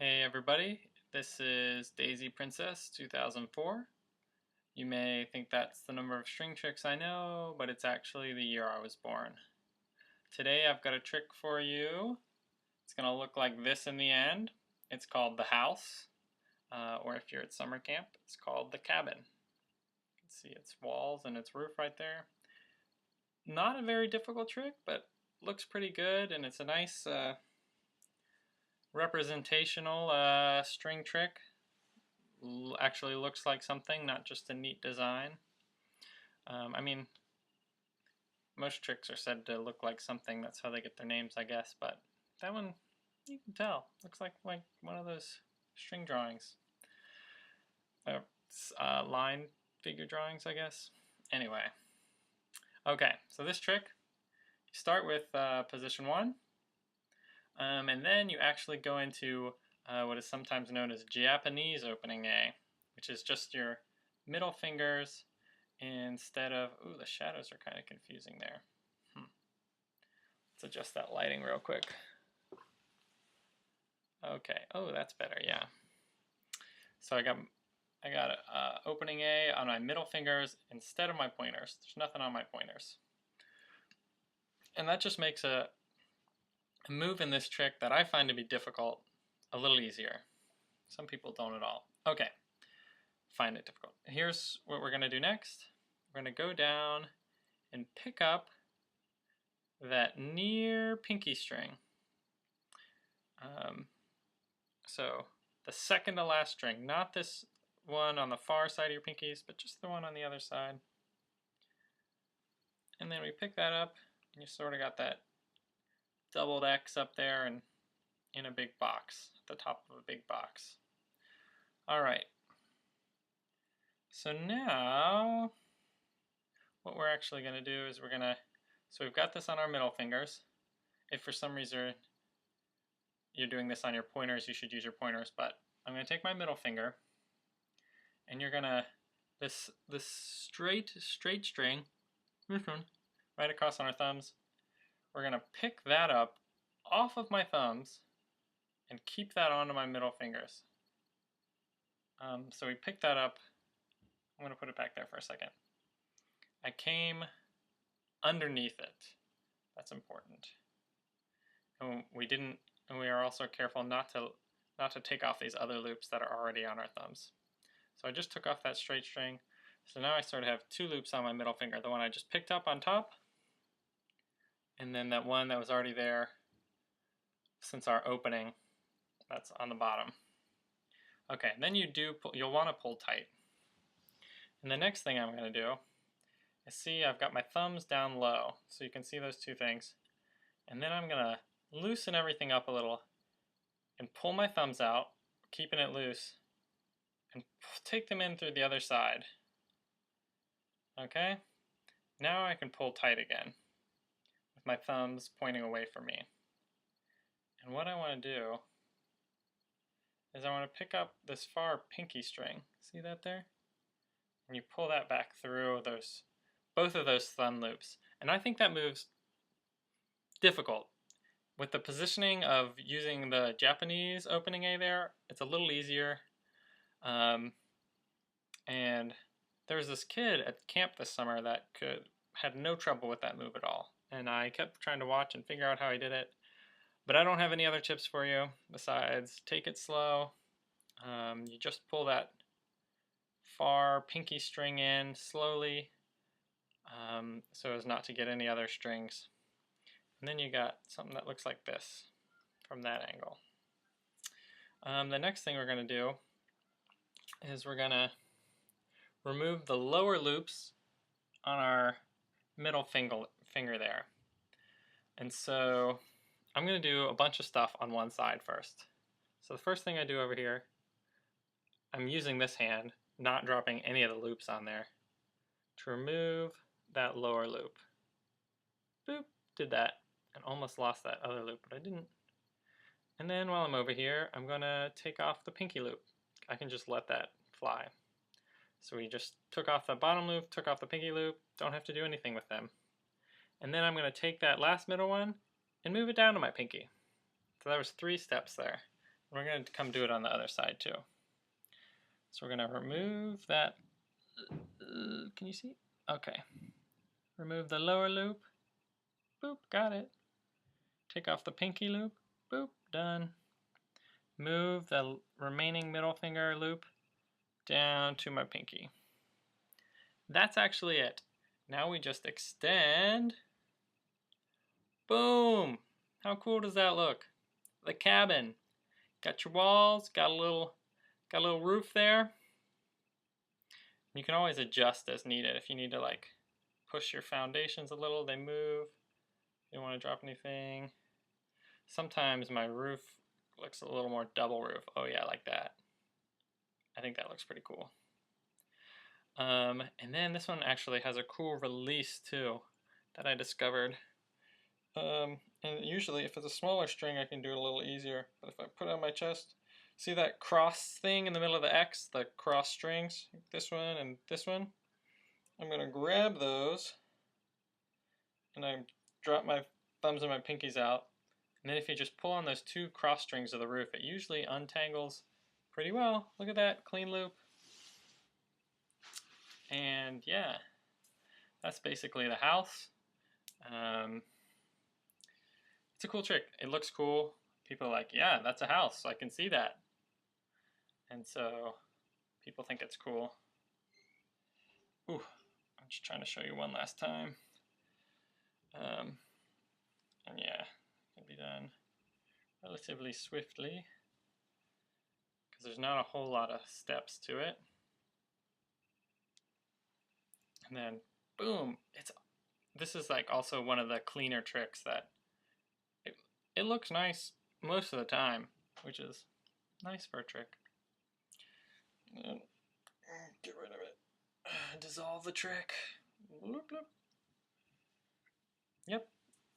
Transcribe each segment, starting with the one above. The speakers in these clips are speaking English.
Hey everybody, this is Daisy Princess 2004. You may think that's the number of string tricks I know, but it's actually the year I was born. Today I've got a trick for you. It's going to look like this in the end. It's called the house, or if you're at summer camp, it's called the cabin. You can see its walls and its roof right there. Not a very difficult trick, but looks pretty good, and it's a nice representational string trick. Actually looks like something, not just a neat design. I mean, most tricks are said to look like something. That's how they get their names, I guess. But that one, you can tell. Looks like one of those string drawings. Line figure drawings, I guess. Anyway. Okay, so this trick, you start with position 1. And then you actually go into what is sometimes known as Japanese opening A, which is just your middle fingers instead of, ooh, the shadows are kind of confusing there. Let's adjust that lighting real quick. Okay, oh, that's better, yeah. So I got opening A on my middle fingers instead of my pointers. There's nothing on my pointers. And that just makes a move in this trick that I find to be difficult a little easier. Some people don't at all. Okay, find it difficult. Here's what we're going to do next. We're going to go down and pick up that near pinky string. So the second to last string, not this one on the far side of your pinkies, but just the one on the other side. And then we pick that up, and you sort of got that doubled X up there and in a big box, at the top of a big box. Alright, so now what we're actually going to do is so we've got this on our middle fingers. If for some reason you're doing this on your pointers, you should use your pointers, but I'm going to take my middle finger, and you're going to, this straight string, this one, right across on our thumbs, we're going to pick that up off of my thumbs and keep that onto my middle fingers. So we pick that up. I'm going to put it back there for a second. I came underneath it. That's important. And we are also careful not to take off these other loops that are already on our thumbs. So I just took off that straight string. So now I sort of have 2 loops on my middle finger. The one I just picked up on top, and then that one that was already there since our opening, that's on the bottom. Okay, then you'll want to pull tight. And the next thing I'm going to do is see I've got my thumbs down low, so you can see those 2 things. And then I'm going to loosen everything up a little and pull my thumbs out, keeping it loose, and take them in through the other side. Okay? Now I can pull tight again with my thumbs pointing away from me. And what I want to do is I want to pick up this far pinky string. See that there? And you pull that back through both of those thumb loops. And I think that move's difficult. With the positioning of using the Japanese opening A there, it's a little easier. And there was this kid at camp this summer that had no trouble with that move at all. And I kept trying to watch and figure out how he did it. But I don't have any other tips for you besides take it slow. You just pull that far pinky string in slowly so as not to get any other strings. And then you got something that looks like this from that angle. The next thing we're going to do is we're going to remove the lower loops on our middle finger there. And so I'm going to do a bunch of stuff on one side first. So the first thing I do over here, I'm using this hand, not dropping any of the loops on there, to remove that lower loop. Boop, did that, and almost lost that other loop, but I didn't. And then while I'm over here, I'm going to take off the pinky loop. I can just let that fly. So we just took off the bottom loop, took off the pinky loop, don't have to do anything with them. And then I'm going to take that last middle one and move it down to my pinky. So that was 3 steps there. We're going to come do it on the other side too. So we're going to remove that. Can you see? Okay. Remove the lower loop. Boop, got it. Take off the pinky loop. Boop, done. Move the remaining middle finger loop down to my pinky. That's actually it. Now we just extend. Boom! How cool does that look? The cabin. Got your walls, got a little roof there. You can always adjust as needed. If you need to like push your foundations a little, they move. You don't want to drop anything. Sometimes my roof looks a little more double roof. Oh yeah, like that. I think that looks pretty cool. And then this one actually has a cool release too that I discovered. And usually if it's a smaller string I can do it a little easier, but if I put it on my chest, see that cross thing in the middle of the X, the cross strings, this one and this one? I'm going to grab those and I drop my thumbs and my pinkies out, and then if you just pull on those two cross strings of the roof, it usually untangles pretty well. Look at that, clean loop. And yeah, that's basically the house. It's a cool trick. It looks cool. People are like, yeah, that's a house. I can see that. And so people think it's cool. Ooh, I'm just trying to show you one last time. And yeah, it can be done relatively swiftly because there's not a whole lot of steps to it. And then boom, this is like also one of the cleaner tricks that it looks nice most of the time, which is nice for a trick. And then get rid of it. Dissolve the trick. Bloop, bloop. Yep,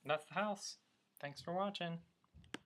that's the house. Thanks for watching.